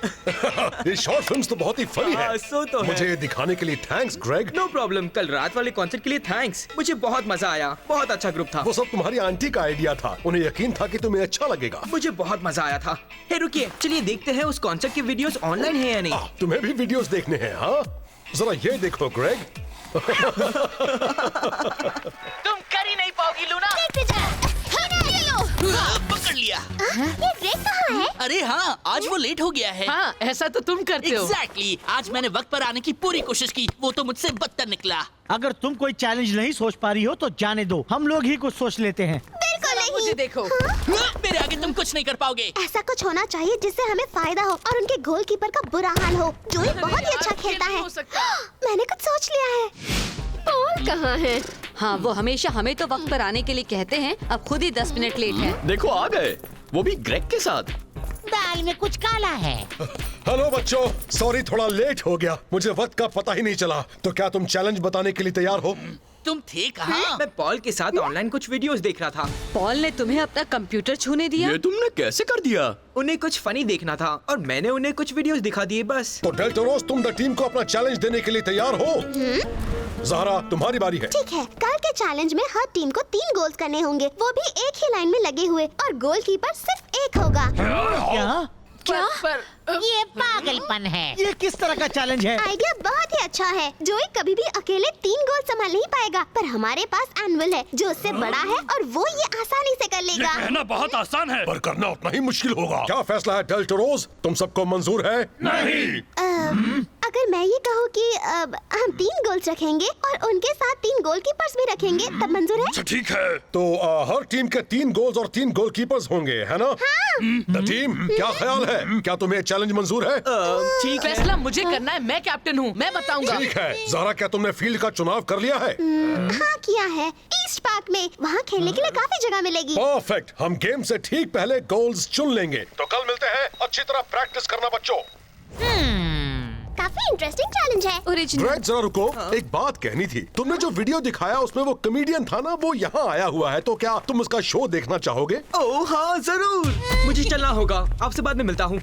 ये short films तो बहुत ही फनी है। सो तो है। मुझे ये दिखाने के लिए थैंक्स ग्रेग। No problem. कल रात वाले कॉन्सर्ट के लिए थैंक्स। मुझे बहुत मजा आया, बहुत अच्छा ग्रुप था। वो सब तुम्हारी आंटी का आइडिया था, उन्हें यकीन था कि तुम्हें अच्छा लगेगा। मुझे बहुत मजा आया था। हे रुकिए, चलिए देखते हैं उस कॉन्सर्ट के वीडियोस ऑनलाइन है या नहीं। तुम्हें भी वीडियोस देखने हैं? हाँ, जरा ये देखो ग्रेग। तुम कर ही नहीं पाओगी लूना। पकड़ लिया। ये ग्रेग कहाँ है? अरे हाँ, आज वो लेट हो गया है। हाँ, ऐसा तो तुम करते हो। एग्जैक्टली। आज मैंने वक्त पर आने की पूरी कोशिश की, वो तो मुझसे बदतर निकला। अगर तुम कोई चैलेंज नहीं सोच पा रही हो तो जाने दो, हम लोग ही कुछ सोच लेते हैं। बिल्कुल नहीं। मुझे देखो। मेरे आगे तुम कुछ नहीं कर पाओगे। ऐसा कुछ होना चाहिए जिससे हमें फायदा हो और उनके गोलकीपर का बुरा हाल हो। जोई बहुत ही अच्छा खेलता है। मैंने कुछ सोच लिया है। पॉल कहाँ है? हाँ, वो हमेशा हमें तो वक्त पर आने के लिए कहते हैं, अब खुद ही 10 मिनट लेट है। देखो आ गए, वो भी ग्रेग के साथ। दाल में कुछ काला है। हेलो बच्चों, सॉरी थोड़ा लेट हो गया, मुझे वक्त का पता ही नहीं चला। तो क्या तुम चैलेंज बताने के लिए तैयार हो? तुम थे कहाँ? मैं पॉल के साथ ऑनलाइन कुछ वीडियोस देख रहा था। पॉल ने तुम्हें अपना कंप्यूटर छूने दिया? ये तुमने कैसे कर दिया? उन्हें कुछ फनी देखना था और मैंने उन्हें कुछ वीडियोस दिखा दिए बस। तो डेल्टोरोस, तुम द टीम को अपना चैलेंज देने के लिए तैयार हो? ज़हरा, तुम्हारी बारी है। ठीक है, कल के चैलेंज में हर टीम को 3 गोल्स करने होंगे, वो भी एक ही लाइन में लगे हुए, और गोलकीपर सिर्फ एक होगा। क्या? क्या? ये पागलपन है। ये किस तरह का चैलेंज है? आइडिया बहुत ही अच्छा है। जोई कभी भी अकेले 3 गोल संभाल नहीं पाएगा, पर हमारे पास एनविल है जो उससे बड़ा है और वो ये आसानी से कर लेगा। कहना बहुत आसान है, पर करना उतना ही मुश्किल होगा। क्या फैसला है डेल्टोरोस? तुम सबको मंजूर है? नहीं। अगर मैं ये कहूँ कि हम 3 गोल्स रखेंगे और उनके साथ 3 गोलकीपर्स भी रखेंगे, तब मंजूर है? ठीक है। तो हर टीम के 3 गोल्स और 3 गोलकीपर्स होंगे, है ना? द टीम, क्या ख्याल है? क्या तुम्हें चैलेंज मंजूर है? ठीक है। फैसला मुझे करना है, मैं कैप्टन हूँ, मैं बताऊंगा। ठीक है। ज़हरा, क्या तुमने फील्ड का चुनाव कर लिया है? हाँ किया है, ईस्ट पार्क में। वहाँ खेलने के लिए काफी जगह मिलेगी। परफेक्ट। हम गेम से ठीक पहले गोल्स चुन लेंगे। तो कल मिलते हैं। अच्छी तरह प्रैक्टिस करना बच्चों। काफी इंटरेस्टिंग चैलेंज है। ओरिजिनल। ग्रेग, जरा रुको, एक बात कहनी थी। तुमने जो वीडियो दिखाया उसमें वो कमेडियन था ना, वो यहाँ आया हुआ है, तो क्या तुम उसका शो देखना चाहोगे? ओह हाँ, जरूर। मुझे चलना होगा, आपसे बाद में मिलता हूँ।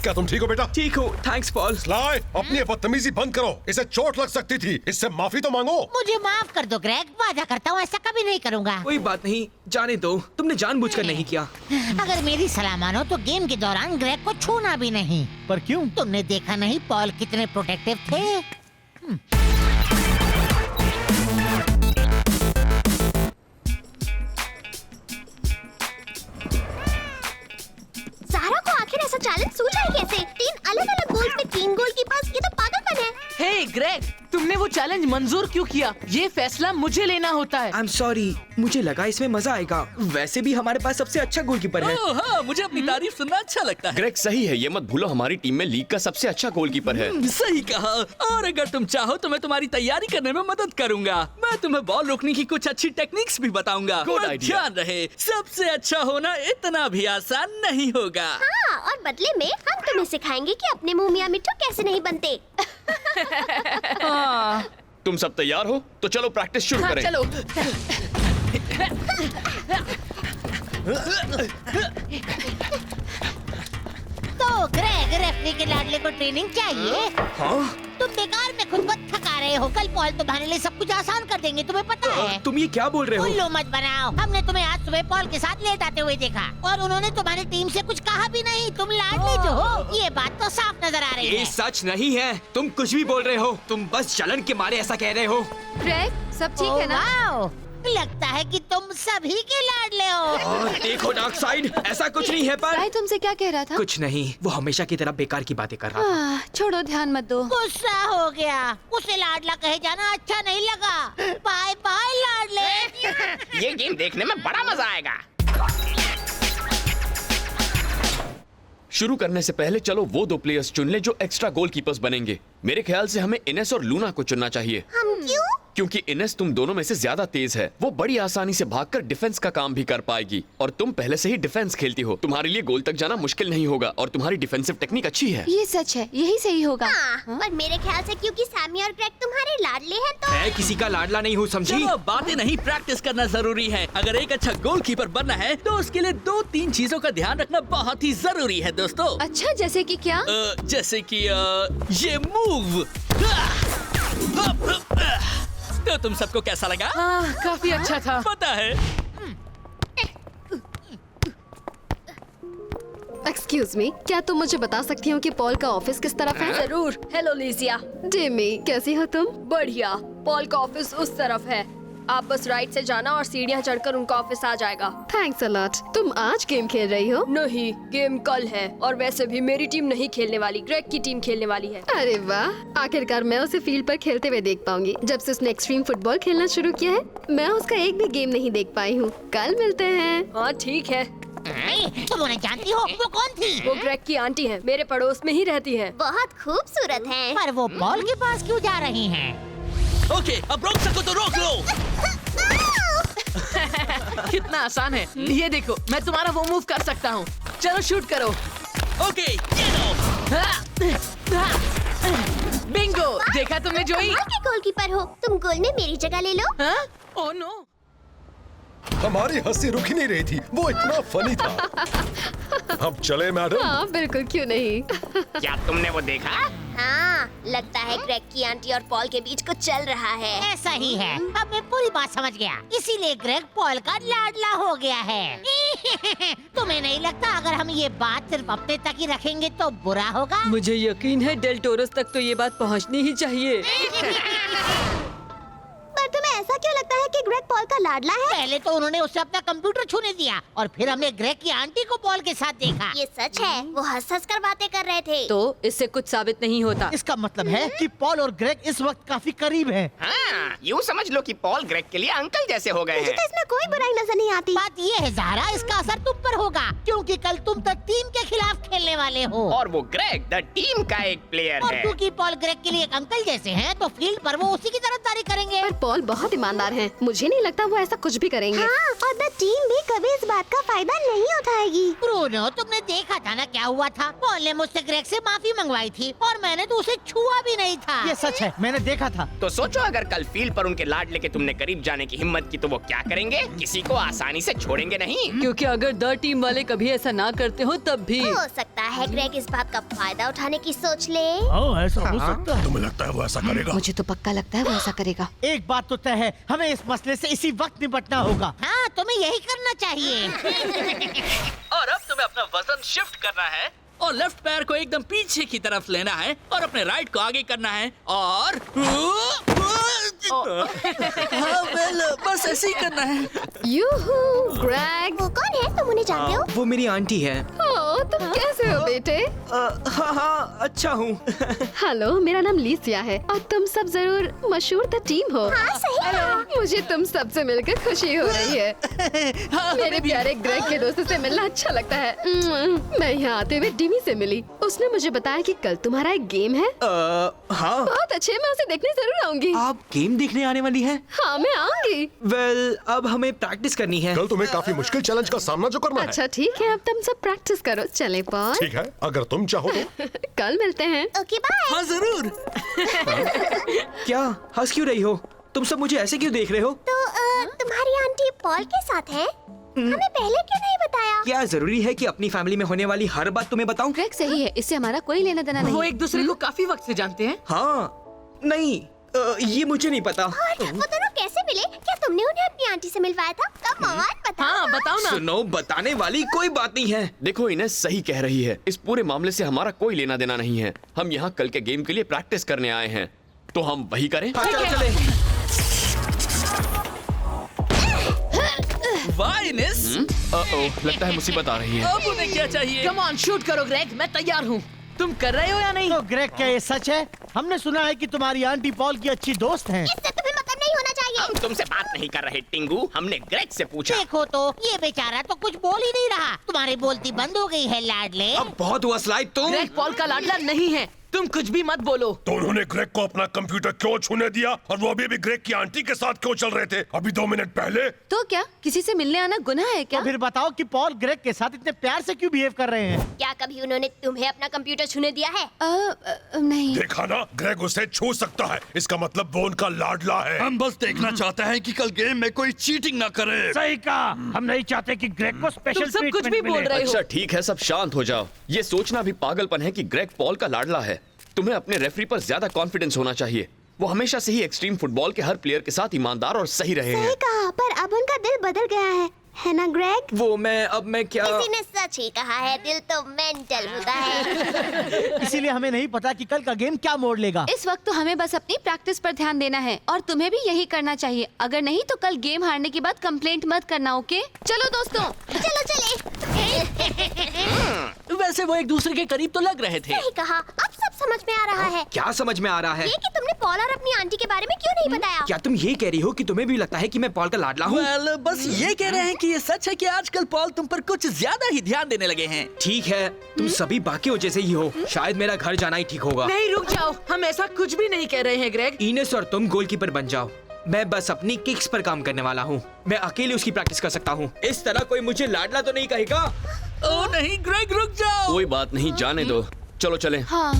क्या तुम ठीक हो बेटा? ठीक हो, थैंक्स पॉल। स्लाइ, अपनी बदतमीजी बंद करो, इसे चोट लग सकती थी, इससे माफी तो मांगो। मुझे माफ कर दो ग्रेग, वादा करता हूँ ऐसा कभी नहीं करूँगा। कोई बात नहीं, जाने दो, तुमने जानबूझकर नहीं किया। अगर मेरी सलाह मानो तो गेम के दौरान ग्रेग को छूना भी नहीं। पर क्यों? तुमने देखा नहीं पॉल कितने प्रोटेक्टिव थे? ज़हरा को आखिर ऐसा चैलेंज सूझा है कैसे? 3 अलग-अलग गोल्स में 3 गोलकीपर्स, ये तो पागलपन है। हे ग्रेग, तुमने वो चैलेंज मंजूर क्यों किया? ये फैसला मुझे लेना होता है। आई एम सॉरी, मुझे लगा इसमें मजा आएगा। वैसे भी हमारे पास सबसे अच्छा गोलकीपर है। ओह हाँ, मुझे अपनी तारीफ सुनना अच्छा लगता है। ग्रेग सही है, ये मत भूलो हमारी टीम में लीग का सबसे अच्छा गोलकीपर है। सही कहा। और अगर तुम चाहो तो मैं तुम्हारी तैयारी करने में मदद करूंगा। मैं तुम्हें बॉल रोकने की कुछ अच्छी टेक्निक्स भी बताऊंगा। Good पर idea. ध्यान रहे, सबसे अच्छा होना इतना भी आसान नहीं होगा। हाँ, और बदले में हम तुम्हें सिखाएंगे कि अपने मुंह मियां मिट्ठू कैसे नहीं बनते। तुम सब तैयार हो? तो चलो प्रैक्टिस शुरू हाँ, करें। चलो। तो ग्रेग, रेफरी के लाडले को ट्रेनिंग चाहिए। हाँ? तुम बेकार में खुद को थका रहे हो। कल पॉल तुम्हारे लिए सब कुछ आसान कर देंगे, तुम्हें पता है। तुम ये क्या बोल रहे हो? उल्लू मत बनाओ। हमने तुम्हें आज सुबह पॉल के साथ लेट आते हुए देखा और उन्होंने तुम्हारी टीम से कुछ कहा भी नहीं। तुम लाडले जो हो, ये बात तो साफ नजर आ रही ये है। सच नहीं है, तुम कुछ भी बोल रहे हो। तुम बस जलन के मारे ऐसा कह रहे हो। ग्रेग, सब ठीक है ना? वाओ, लगता है कि तुम सभी के लाडले हो। और देखो डार्क साइड, ऐसा कुछ नहीं है। पर भाई तुमसे क्या कह रहा था? कुछ नहीं, वो हमेशा की तरह बेकार की बातें कर रहा था। छोड़ो, ध्यान मत दो। गुस्सा हो गया, उसे लाडला कहे जाना अच्छा नहीं लगा। बाय बाय लाडले। ये गेम देखने में बड़ा मजा आएगा। शुरू करने से पहले चलो वो 2 प्लेयर्स चुन ले जो एक्स्ट्रा गोलकीपर्स बनेंगे। मेरे ख्याल से हमें इनेस और लूना को चुनना चाहिए। हम क्यों? क्योंकि इनेस तुम दोनों में से ज्यादा तेज है। वो बड़ी आसानी से भागकर डिफेंस का काम भी कर पाएगी और तुम पहले से ही डिफेंस खेलती हो। तुम्हारे लिए गोल तक जाना मुश्किल नहीं होगा और तुम्हारी डिफेंसिव टेक्निक अच्छी है। ये सच है, यही सही होगा। हाँ, पर मेरे ख्याल से क्योंकि सैमी और ग्रेग तुम्हारे लाडले हैं तो मैं किसी का लाडला नहीं हूँ, समझी? चलो बातें नहीं, प्रैक्टिस करना जरूरी है। अगर एक अच्छा गोलकीपर बनना है तो उसके लिए 2-3 चीजों का ध्यान रखना बहुत ही जरूरी है दोस्तों। अच्छा, जैसे कि क्या? जैसे कि ये मूव। तो तुम सबको कैसा लगा? काफी अच्छा था। पता है एक्सक्यूज मी, क्या तुम मुझे बता सकती हो कि पॉल का ऑफिस किस तरफ है? जरूर। हेलो लिजिया। डेमी, कैसी हो तुम? बढ़िया। पॉल का ऑफिस उस तरफ है, आप बस राइट से जाना और सीढ़ियाँ चढ़कर उनका ऑफिस आ जाएगा। Thanks a lot. तुम आज गेम खेल रही हो? नहीं, गेम कल है और वैसे भी मेरी टीम नहीं खेलने वाली, ग्रेग की टीम खेलने वाली है। अरे वाह, आखिरकार मैं उसे फील्ड पर खेलते हुए देख पाऊंगी। जब से उसने एक्सट्रीम फुटबॉल खेलना शुरू किया है, मैं उसका एक भी गेम नहीं देख पाई हूँ। कल मिलते हैं। हाँ ठीक है। तुम उन्हें जानती हो? वो कौन थी? वो ग्रेग की आंटी है, मेरे पड़ोस में ही रहती है। बहुत खूबसूरत है। पर वो पॉल के पास क्यों जा रही हैं? ओके, अब रोक सको तो रोक लो। कितना आसान है। ये देखो, मैं तुम्हारा वो मूव कर सकता हूँ। चलो शूट करो। ओके, ये लो। बिंगो, देखा तुमने जोई? कमाल के गोलकीपर हो तुम। गोल में मेरी जगह ले लो। हाँ? Oh no. हमारी हंसी रुक ही नहीं रही थी, वो इतना फनी था। अब चले मैडम। हाँ बिल्कुल, क्यों नहीं। क्या तुमने वो देखा? हाँ, लगता है ग्रेग की आंटी और पॉल के बीच कुछ चल रहा है। ऐसा ही है। अब मैं पूरी बात समझ गया। इसीलिए ग्रेग पॉल का लाडला हो गया है। तुम्हें नहीं लगता अगर हम ये बात सिर्फ अपने तक ही रखेंगे तो बुरा होगा? मुझे यकीन है डेल टोरस तक तो ये बात पहुंचनी ही चाहिए। पर तुम्हें ऐसा क्यों लगता है कि ग्रेग पॉल का लाडला है? पहले तो उन्होंने उसे अपना कंप्यूटर छूने दिया और फिर हमने ग्रेग की आंटी को पॉल के साथ देखा। ये सच है, वो हंस-हंस कर बातें कर रहे थे। तो इससे कुछ साबित नहीं होता। इसका मतलब है कि पॉल और ग्रेग इस वक्त काफी करीब हैं। हाँ, यूँ समझ लो कि पॉल ग्रेग के लिए अंकल जैसे हो गए मुझे हैं। तो इसमें कोई बुराई नजर नहीं आती। बात ये है ज़ारा, इसका असर तुम पर होगा क्योंकि कल तुम तो टीम के खिलाफ खेलने वाले हो। और वो ग्रेग द टीम का एक प्लेयर और है। क्योंकि पॉल ग्रेग के लिए एक अंकल जैसे हैं, तो फील्ड पर वो उसी की तरफदारी करेंगे। पर पॉल बहुत ईमानदार हैं। मुझे नहीं लगता वो ऐसा कुछ भी करेंगे। हाँ, और द टीम भी कभी इस बात का फायदा नहीं उठाएगी। ब्रूनो, तुमने देखा था ना क्या हुआ था? पॉल ने मुझसे ग्रेग से माफी मंगवाई थी और मैंने तो उसे छुआ भी नहीं था। ये सच है, मैंने देखा था। तो सोचो अगर कल फील्ड पर उनके लाडले के तुमने करीब जाने की हिम्मत की तो वो क्या करेंगे? किसी को आसानी से छोड़ेंगे नहीं। क्योंकि अगर द टीम वाले कभी ऐसा ना करते हो तब भी। हो सकता है ग्रेग इस बात का फायदा उठाने की सोच ले। ऐसा हो सकता है। तुम्हें लगता है वो ऐसा करेगा? मुझे तो पक्का लगता है वो ऐसा करेगा। एक बात तो तय है, हमें इस मसले से इसी वक्त निपटना होगा। हाँ, तुम्हें यही करना चाहिए। और अब तुम्हें अपना वजन शिफ्ट करना है और लेफ्ट पैर को एकदम पीछे की तरफ लेना है और अपने राइट को आगे करना है और हाँ, बस ऐसे ही करना है। यूहू, ग्रेग। वो कौन है? तुम उन्हें जानते हो? वो मेरी आंटी है। ओह, तुम कैसे हो बेटे? हाँ, अच्छा हूँ। हेलो, मेरा नाम लीसिया है और तुम सब जरूर मशहूर द टीम हो। हाँ, सही कहा। मुझे तुम सबसे मिलकर खुशी हो रही है। मेरे प्यारे ग्रेग के दोस्तों से मिलना अच्छा लगता है। मैं यहाँ आते हुए डिमी से मिली। उसने मुझे बताया कि कल तुम्हारा एक गेम है। हाँ, बहुत अच्छे, मैं उसे देखने जरूर आऊंगी। आप गेम देखने आने वाली हैं? हाँ, मैं आऊंगी। वेल, अब हमें प्रैक्टिस करनी है। कल तुम्हें काफी मुश्किल चैलेंज का सामना जो करना है। अच्छा ठीक है, अब तुम सब प्रैक्टिस करो। चले पॉल, ठीक है, अगर तुम चाहो तो। कल मिलते हैं। Okay, bye. हाँ जरूर। क्या हंस क्यों रही हो? तुम सब मुझे ऐसे क्यों देख रहे हो? तो तुम्हारी आंटी पॉल के साथ है? हमें पहले क्यों नहीं बताया? क्या जरूरी है कि अपनी फैमिली में होने वाली हर बात तुम्हें बताऊं? ग्रेग सही है, इससे हमारा कोई लेना देना वो नहीं। एक दूसरे को काफी वक्त से जानते हैं। हाँ, नहीं, ये मुझे नहीं पता। और वो दोनों कैसे मिले? क्या तुमने उन्हें अपनी आंटी से मिलवाया था? कम ऑन, बताओ। हाँ, बताओ ना। सुनो, बताने वाली कोई बात नहीं है। देखो, इनेस सही कह रही है। इस पूरे मामले से हमारा कोई लेना देना नहीं है। हम यहाँ कल के गेम के लिए प्रैक्टिस करने आए हैं, तो हम वही करें। चले। वाह इनेस, लगता है मुसीबत आ रही है। अब उन्हें क्या चाहिए? कम ऑन, शूट करो ग्रेग, मैं तैयार हूँ। तुम कर रहे हो या नहीं? तो ग्रेग, क्या ये सच है? हमने सुना है कि तुम्हारी आंटी पॉल की अच्छी दोस्त हैं। इससे तुम्हें मतलब नहीं होना चाहिए। हम तुमसे बात नहीं कर रहे टिंगू, हमने ग्रेग से पूछा। देखो तो, ये बेचारा तो कुछ बोल ही नहीं रहा। तुम्हारी बोलती बंद हो गई है लाडले। अब बहुत हुआ स्लाइड तुम। ग्रेग पॉल का लाडला नहीं है, तुम कुछ भी मत बोलो। तो उन्होंने ग्रेग को अपना कंप्यूटर क्यों छूने दिया और वो अभी भी ग्रेग की आंटी के साथ क्यों चल रहे थे अभी 2 मिनट पहले? तो क्या किसी से मिलने आना गुनाह है क्या? तो फिर बताओ कि पॉल ग्रेग के साथ इतने प्यार से क्यों बिहेव कर रहे हैं? क्या कभी उन्होंने तुम्हें अपना कंप्यूटर छूने दिया है? नहीं। देखा ना, ग्रेग उसे छू सकता है, इसका मतलब वो उनका लाडला है। हम बस देखना चाहते हैं कि कल गेम में कोई चीटिंग ना करे। सही कहा, हम नहीं चाहते कि ग्रेग को स्पेशल तुम सब कुछ भी बोल रहे हो। अच्छा ठीक है, सब शांत हो जाओ। ये सोचना भी पागलपन है कि ग्रेग पॉल का लाडला है। तुम्हें अपने रेफरी पर ज्यादा कॉन्फिडेंस होना चाहिए। वो हमेशा से ही एक्सट्रीम फुटबॉल के हर प्लेयर के साथ ईमानदार और सही रहे हैं। सही कहा, पर अब उनका दिल बदल गया है ना ग्रेग? वो मैं क्या? किसी ने सच ही कहा है, दिल तो मेंटल होता है। इसीलिए हमें नहीं पता कि कल का गेम क्या मोड़ लेगा। इस वक्त तो हमें बस अपनी प्रैक्टिस पर ध्यान देना है और तुम्हें भी यही करना चाहिए। अगर नहीं तो कल गेम हारने के बाद कंप्लेंट मत करना, ओके? चलो दोस्तों, चलो चले। वैसे वो एक दूसरे के करीब तो लग रहे थे। सही कहा, अब सब समझ में आ रहा है। क्या समझ में आ रहा है? ये कि तुमने पॉल और अपनी आंटी के बारे में क्यों नहीं बताया? क्या तुम ये कह रही हो कि तुम्हें भी लगता है कि मैं पॉल का लाडला हूँ? Well, बस ये कह रहे हैं कि ये सच है कि आजकल पॉल तुम पर कुछ ज्यादा ही ध्यान देने लगे हैं। ठीक है, तुम सभी बाकियों जैसे ही हो। शायद मेरा घर जाना ही ठीक होगा। नहीं, रुक जाओ, हम ऐसा कुछ भी नहीं कह रहे हैं ग्रेग। इनेस और तुम गोलकीपर बन जाओ। मैं बस अपनी किक्स पर काम करने वाला हूँ। मैं अकेले उसकी प्रैक्टिस कर सकता हूँ। इस तरह कोई मुझे लाडला तो नहीं कहेगा। ओह नहीं ग्रेग, रुक जाओ। कोई बात नहीं, जाने दो। चलो चलें। हाँ।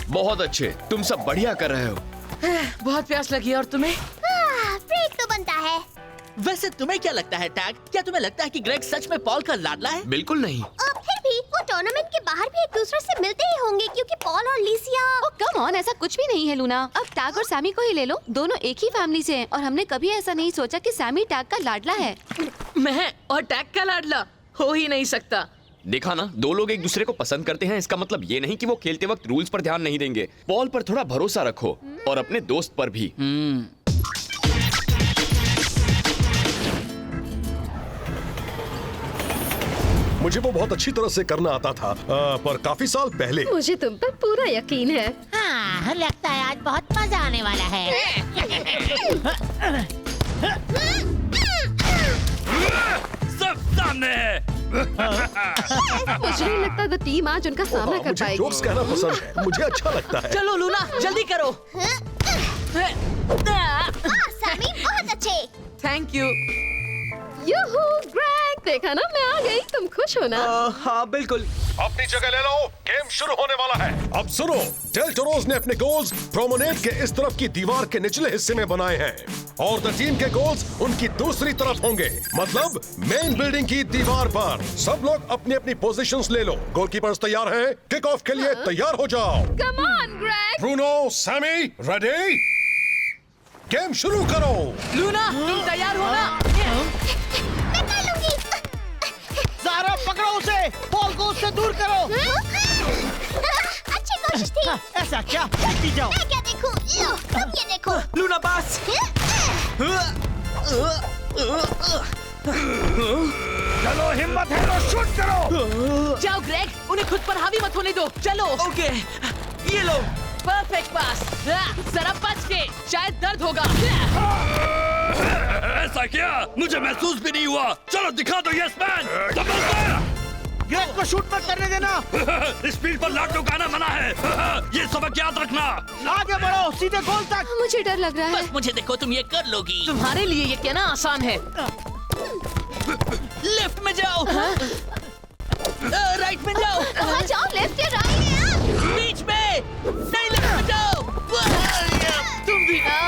बहुत अच्छे, तुम सब बढ़िया कर रहे हो। बहुत प्यास लगी है, और तुम्हें? ब्रेक तो बनता है। वैसे तुम्हें क्या लगता है टैग? क्या तुम्हें लगता है कि ग्रेग सच में पॉल का लाडला है? बिल्कुल नहीं। फिर भी वो टूर्नामेंट के बाहर भी एक दूसरे से मिलते ही होंगे, क्योंकि पॉल और लिसिया। कम ऑन, ऐसा कुछ भी नहीं है लूना। अब टैग और सैमी को ही ले लो, दोनों एक ही फैमिली से हैं और हमने कभी ऐसा नहीं सोचा कि सैमी टैग का लाडला है। मैं और टैग का लाडला हो ही नहीं सकता। देखा ना, 2 लोग एक दूसरे को पसंद करते हैं, इसका मतलब ये नहीं कि वो खेलते वक्त रूल्स पर ध्यान नहीं देंगे। पॉल पर थोड़ा भरोसा रखो और अपने दोस्त पर भी। मुझे वो बहुत अच्छी तरह से करना आता था, पर काफी साल पहले। मुझे तुम पर पूरा यकीन है। हाँ, लगता है आज बहुत मजा आने वाला है। सब सामने है। मुझे नहीं लगता द टीम आज उनका सामना कर मुझे पाएगी। जोक्स कहना पसंद है, मुझे अच्छा लगता है। चलो लूना, जल्दी करो। सैमी बहुत अच्छे। Thank you. यूहू, ग्रेग, देखा ना मैं आ गई। तुम खुश हो ना? हाँ बिल्कुल। अपनी जगह ले लो, गेम शुरू होने वाला है। अब सुनो, डेल टोरोज ने अपने गोल्स प्रोमेनेड के इस तरफ की दीवार के निचले हिस्से में बनाए हैं और द टीम के गोल्स उनकी दूसरी तरफ होंगे, मतलब मेन बिल्डिंग की दीवार पर। सब लोग अपनी अपनी पोजीशंस ले लो। गोलकीपर्स तैयार हैं? किक ऑफ के लिए तैयार हो जाओ। Come on Greg. Bruno, Sammy, ready? Game शुरू करो। लूना, तुम तैयार हो ना? मैं कर लूंगी। ज़ारा, पकड़ो उसे, बॉल को उससे दूर करो। अच्छी कोशिश थी। ऐसा क्या? देखती जाओ। मैं क्या देखूं? लो, तुम ये देखो। लूना पास। चलो, हिम्मत है तो शूट करो। जाओ ग्रेग, उन्हें खुद पर हावी मत होने दो। चलो। ओके, ये लो। परफेक्ट पास। जरा बच के, शायद दर्द होगा। ऐसा क्या? मुझे महसूस भी नहीं हुआ। चलो दिखा दो यस मैन। ग्रेग को शूट मत करने देना। स्पीड पर लाडलो का आना मना है। ये सबक याद रखना। आगे बढ़ो, सीधे गोल तक। मुझे डर लग रहा है। बस मुझे देखो, तुम ये कर लोगी। तुम्हारे लिए ये कहना आसान है। लेफ्ट में जाओ। राइट में जाओ। कहाँ जाओ? लेफ्ट या राइट? बीच में। नहीं, लेफ्ट में जाओ। तुम भी ना।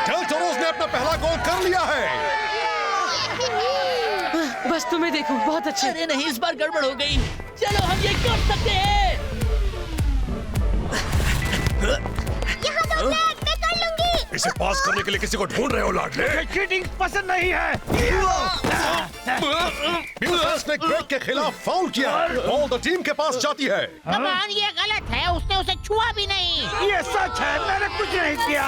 डेल टोरोज ने अपना पहला गोल कर लिया है। बस तुम्हें देखो, बहुत अच्छे। अरे नहीं, इस बार गड़बड़ हो गई। चलो हम ये कर सकते हैं। यहाँ दो ग्रेग, मैं कर लूंगी। इसे पास करने के लिए किसी को ढूंढ रहे हो लाडले? चीटिंग पसंद नहीं है। ब्यूफर्स ने ग्रेग के खिलाफ फाउल किया। बॉल द टीम के पास जाती है। कमान, ये गलत है, उसने उसे छुआ भी नहीं। ये सच है, मैंने कुछ नहीं किया।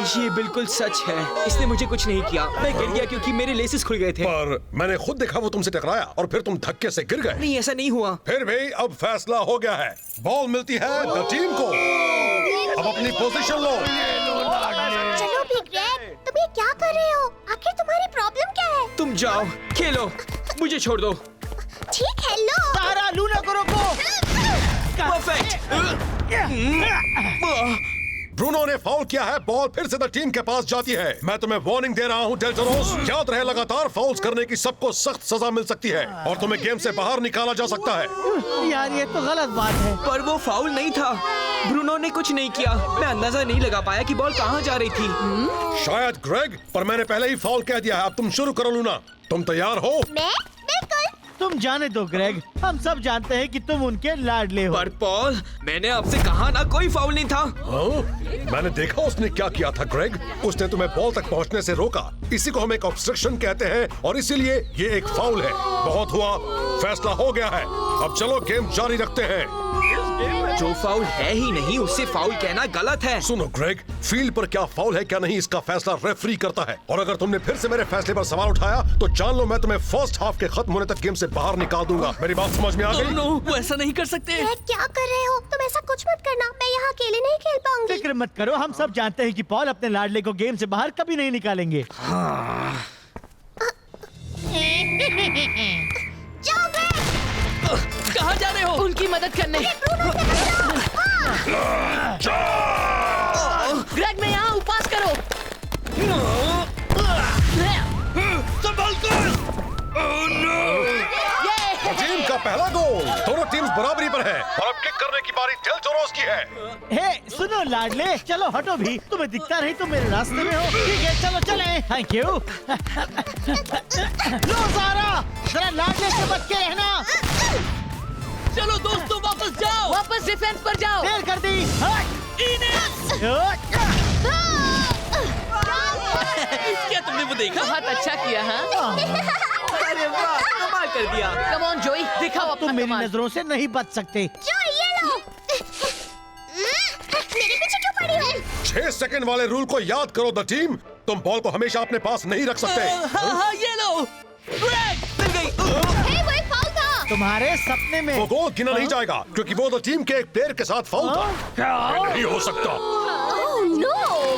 ये बिल्कुल सच है, इसने मुझे कुछ नहीं किया। मैं गिर गया क्योंकि मेरे लेसेस खुल गए थे। पर मैंने खुद देखा वो तुमसे टकराया और फिर तुम धक्के से गिर गए। नहीं, ऐसा नहीं हुआ। फिर भी अब फैसला हो गया है। बॉल मिलती है द टीम को। अब अपनी पोजीशन लो। चलो भी ग्रेग, तुम ये क्या कर रहे हो? आखिर तुम्हारी प्रॉब्लम क्या है? तुम जाओ, खेलो, मुझे छोड़ दो। ठीक है, लो। तारा, लूना को रोको। परफेक्ट। ब्रूनो ने फाउल किया है, बॉल फिर से द टीम के पास जाती है। मैं तुम्हें वार्निंग दे रहा हूँ डेल्टरोस, याद रहे लगातार फाउल्स करने की सबको सख्त सजा मिल सकती है और तुम्हें गेम से बाहर निकाला जा सकता है। यार ये तो गलत बात है। पर वो फाउल नहीं था, ब्रूनो ने कुछ नहीं किया। मैं अंदाजा नहीं लगा पाया कि बॉल कहाँ जा रही थी। शायद ग्रेग, पर मैंने पहले ही फाउल कह दिया है। अब तुम शुरू करो लूना। तुम तैयार हो? मैं? बिल्कुल। तुम जाने दो ग्रेग, हम सब जानते हैं कि तुम उनके लाडले हो। पर पॉल, मैंने आपसे कहा ना कोई फाउल नहीं था। मैंने देखा उसने क्या किया था ग्रेग। उसने तुम्हें बॉल तक पहुंचने से रोका। इसी को हम एक ऑब्स्ट्रक्शन कहते हैं और इसीलिए ये एक फाउल है। बहुत हुआ, फैसला हो गया है। अब चलो गेम जारी रखते हैं। जो फाउल है ही नहीं उससे फाउल कहना गलत है। सुनो ग्रेग, फील्ड पर क्या फाउल है क्या नहीं इसका फैसला रेफरी करता है। और अगर तुमने फिर से मेरे फैसले पर सवाल उठाया तो जान लो मैं तुम्हें फर्स्ट हाफ के खत्म होने तक गेम से बाहर निकाल दूंगा। मेरी बात समझ में आ गई? नो, वो ऐसा नहीं कर सकते। क्या कर रहे हो तुम? ऐसा कुछ मत करना, मैं यहाँ अकेले नहीं खेल पाऊंगी। फिक्र मत करो, हम सब जानते हैं कि पॉल अपने लाडले को गेम से बाहर कभी नहीं निकालेंगे। कहाँ जा रहे हो? उनकी मदद करने। ग्रेग में यहाँ उपवास करो। संभल कर। टीम का पहला गोल। दोनों टीम्स बराबरी पर है और अब किक करने की बारी डेल्टरोस की है। हे सुनो लाडले, चलो हटो भी, तुम्हें दिखता नहीं तुम मेरे रास्ते में हो। ठीक है चलो चलें। Thank you. लो सारा, जरा लाडले से बच के रहना। चलो दोस्तों, वापस जाओ। वापस डिफेंस पर जाओ। देर कर दी। क्या तुमने वो देखा? बहुत अच्छा किया। हाँ, अरे वाह, कमाल कर दिया। कम ऑन जोई, दिखाओ अपना तुम मेरी कमाल। नजरों से नहीं बच सकते। जो ये लो। मेरे पीछे क्यों पड़ी हो? 6 सेकंड वाले रूल को याद करो द टीम। तुम बॉल को हमेशा अपने पास नहीं रख सकते। हाँ, ये लो। ग्रेग, मिल गई। हे, वो एक फाउल था। तुम्हारे सपने में वो गोल गिना नहीं जाएगा क्योंकि वो द टीम के एक प्लेयर के साथ फाउल था। ये नहीं हो सकता। नो,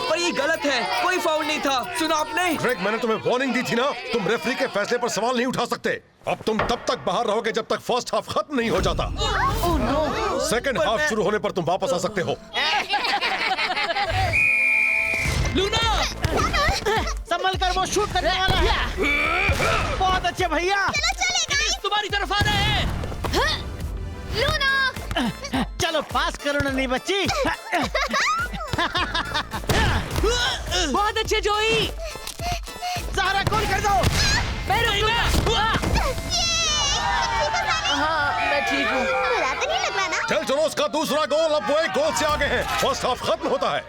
पर ये गलत है, कोई फाउल नहीं था। सुना आपने? ग्रेग, मैंने तुम्हें वार्निंग दी थी ना, तुम रेफरी के फैसले पर सवाल नहीं उठा सकते। अब तुम तब तक बाहर रहोगे जब तक फर्स्ट हाफ खत्म नहीं हो जाता। सेकंड हाफ शुरू होने पर तुम वापस आ सकते हो। लूना, संभल कर, वो शूट करने वाला है। बहुत अच्छे भैया। तुम्हारी तरफ आ रहे हैं। लूना। चलो पास करो ना नहीं बच्ची। बहुत अच्छे जोई। सारा गोल कर दो। हाँ, मैं ठीक हूँ। बुरा तो नहीं लग रहा ना? डेल्टरोस का दूसरा गोल। अब वो एक गोल से आगे हैं। फर्स्ट हाफ खत्म होता है।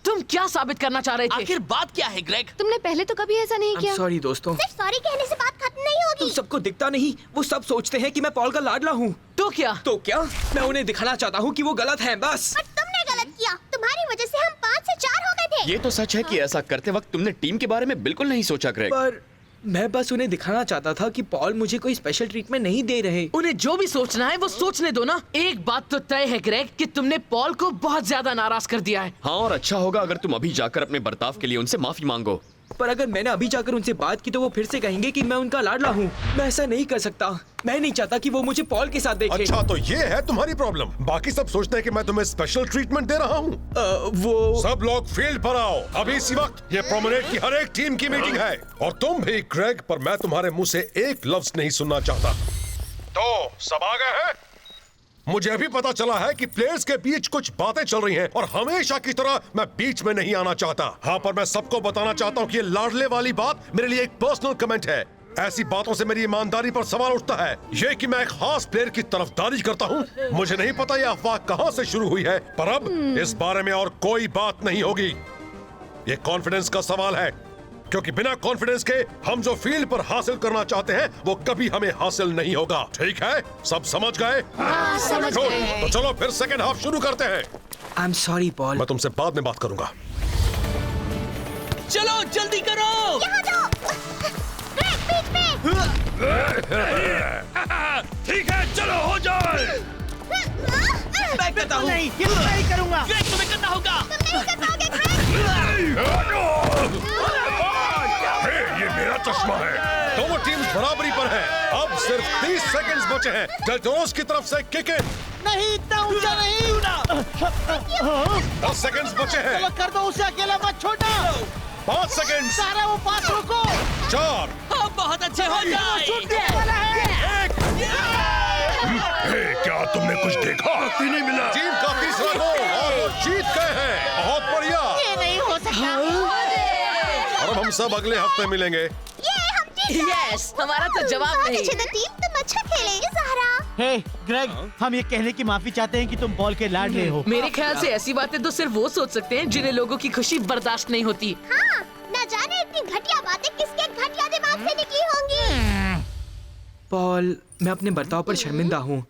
तुम क्या साबित करना चाह रहे थे? आखिर बात क्या है ग्रेग? तुमने पहले तो कभी ऐसा नहीं किया। सॉरी दोस्तों। सिर्फ सॉरी कहने से बात खत्म नहीं होगी। तुम सबको दिखता नहीं, वो सब सोचते हैं कि मैं पॉल का लाडला हूँ। तो क्या? मैं उन्हें दिखाना चाहता हूँ कि वो गलत है बस। पर तुमने गलत किया। तुम्हारी वजह से हम 5 से 4 हो गए थे। ये तो सच है कि ऐसा करते वक्त तुमने टीम के बारे में बिल्कुल नहीं सोचा ग्रेग। पर मैं बस उन्हें दिखाना चाहता था कि पॉल मुझे कोई स्पेशल ट्रीटमेंट नहीं दे रहे। उन्हें जो भी सोचना है वो सोचने दो ना। एक बात तो तय है ग्रेग कि तुमने पॉल को बहुत ज्यादा नाराज कर दिया है। हाँ, और अच्छा होगा अगर तुम अभी जाकर अपने बर्ताव के लिए उनसे माफी मांगो। पर अगर मैंने अभी जाकर उनसे बात की तो वो फिर से कहेंगे कि मैं उनका लाडला हूँ। मैं ऐसा नहीं कर सकता। मैं नहीं चाहता कि वो मुझे पॉल के साथ देखे। अच्छा, तो ये है तुम्हारी प्रॉब्लम। बाकी सब सोचते हैं कि मैं तुम्हें स्पेशल ट्रीटमेंट दे रहा हूँ। वो सब लोग फील्ड पर आओ अभी इसी वक्त। ये प्रोमेनेड की हर एक टीम की मीटिंग है और तुम भी ग्रेग, पर मैं तुम्हारे मुंह से एक लफ्ज नहीं सुनना चाहता। तो सब आ गए हैं? मुझे अभी पता चला है कि प्लेयर्स के बीच कुछ बातें चल रही हैं और हमेशा की तरह मैं बीच में नहीं आना चाहता। हाँ, पर मैं सबको बताना चाहता हूँ कि ये लाडले वाली बात मेरे लिए एक पर्सनल कमेंट है। ऐसी बातों से मेरी ईमानदारी पर सवाल उठता है। ये कि मैं एक खास प्लेयर की तरफदारी करता हूँ। मुझे नहीं पता ये अफवाह कहाँ से शुरू हुई है, पर अब इस बारे में और कोई बात नहीं होगी। ये कॉन्फिडेंस का सवाल है, क्योंकि बिना कॉन्फिडेंस के हम जो फील्ड पर हासिल करना चाहते हैं वो कभी हमें हासिल नहीं होगा। ठीक है, सब समझ गए? हाँ, समझ गए। तो चलो फिर सेकंड हाफ शुरू करते हैं। I am sorry Paul. मैं तुमसे बाद में बात करूंगा। चलो जल्दी करो। यहाँ जाओ। ग्रेग, बीच में। ठीक है, चलो हो जाए। मैं कहता करता हूँ। नहीं, ये तो मैं ही करूँगा। ग्रेग, तुम्हें करना होगा। हे, ये मेरा चश्मा है। दोनों टीम्स बराबरी पर हैं। अब सिर्फ 30 सेकंड्स बचे हैं। डेल टोरोस की तरफ से किक इन। नहीं, इतना ऊंचा नहीं। 10 सेकंड्स बचे हैं। चलो कर दो उसे, अकेला मत छोड़ना। 5 सेकंड्स। सारा वो पास रोको। 4। हाँ, बहुत अच्छे हो जाए। क्या तुमने कुछ देखा? नहीं मिला। टीम का तीसरा गोल और वो जीत गए हैं। बहुत बढ़िया। ये नहीं हो सकता। और अब हम सब अगले हफ्ते मिलेंगे। यस, हमारा तो जवाब नहीं। टीम तुम अच्छा खेले ज़हरा। हे ग्रेग, हम ये कहने की माफी चाहते हैं कि तुम पॉल के लाडले हो। मेरे ख्याल से ऐसी बातें तो सिर्फ वो सोच सकते हैं जिन्हें लोगों की खुशी बर्दाश्त नहीं होती। हाँ, न जाने इतनी घटिया बातें किसके घटिया दिमाग से निकली होंगी। पॉल, मैं अपने बर्ताव पर शर्मिंदा हूँ।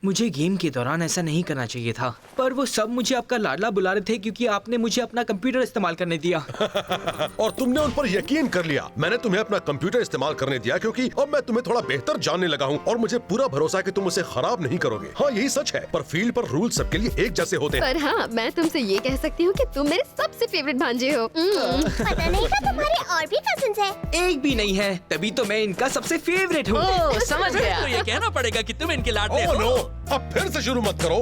मुझे गेम के दौरान ऐसा नहीं करना चाहिए था, पर वो सब मुझे आपका लाडला बुला रहे थे क्योंकि आपने मुझे अपना कंप्यूटर इस्तेमाल करने दिया। और तुमने उन पर यकीन कर लिया। मैंने तुम्हें अपना कंप्यूटर इस्तेमाल करने दिया क्योंकि अब मैं तुम्हें थोड़ा बेहतर जानने लगा हूँ और मुझे पूरा भरोसा है कि तुम उसे खराब नहीं करोगे। हाँ, यही सच है, पर फील्ड पर रूल सबके लिए एक जैसे होते हैं। पर हाँ, मैं तुमसे ये कह सकती हूँ कि तुम मेरे सबसे फेवरेट भांजे हो। पता नहीं था तुम्हारे और भी कजिन्स हैं। एक भी नहीं है, तभी तो मैं इनका सबसे फेवरेट हूँ। ओह, समझ गया। तो ये कहना पड़ेगा कि तुम इनके लाडले ओह हो। नो, अब फिर से शुरू मत करो।